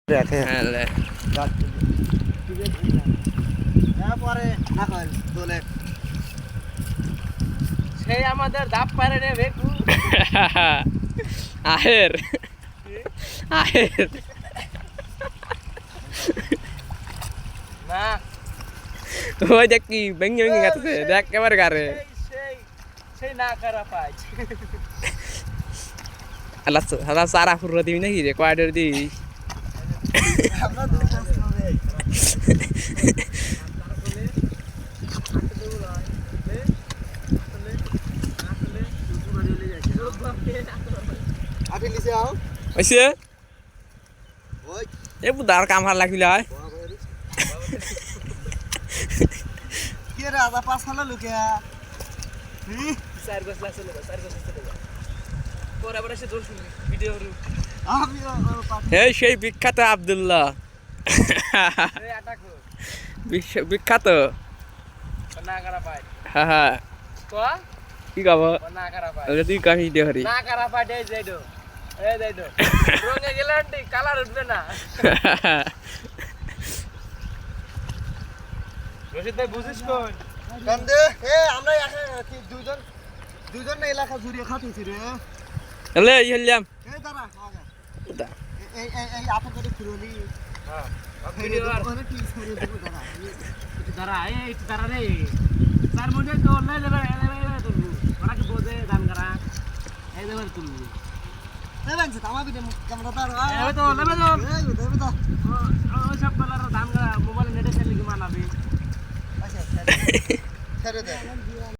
হ্যাঁ সেই আমাদের ধাপ পারে রে ভেকু আহের আহের না ওই দেখ কি ভেঙে ভেঙে গেছে দেখ কেবার গারে সেই সেই না করা পাই আল্লাহ সারা সারা ফুরো দিবি নাকি রে কোয়ার্টার দি আমরা দুই কাজ হবে আপনি নিচে আও ওইসে ওই এ বুদার কাম হার লাগিল হয় কি রে আদা পাঁচ হালা লুকিয়া চার গছ লাগছে চার গছ চলে যা তোর আবার এসে দোষ শুনবি ভিডিও আমি এই সেই বিখ্যাত আব্দুল্লাহ এই আটাক বিখ্যাত না করা পাই হ্যাঁ হ্যাঁ তো কি গাব না করা পাই তুই কাহি দে হরি না করা পাই এই যাইডো রঙে গেলান্টি কালার উঠবে না রশিদ ভাই বুঝিস কোন কান্দে আমরা দুইজন দুইজন না এলাকা জুড়ে খাতেছি রে এলে ইহলিয়াম এই দাঁড়া দা এই আপন করে খুরলি হ্যাঁ ভিডিও আর ওখানে কি করে দেব দাঁড়া এই দাঁড়া রে তার মধ্যে তো লাই লেবে তো ওরা কি বোঝে দান করা এই দেবে তুলবি এই বানছে তামা বিদে ক্যামেরা তার এই তো লেবে তো ওই সব কলার দান করা মোবাইল নেটে খেলে কি মানাবি আচ্ছা ছেড়ে দে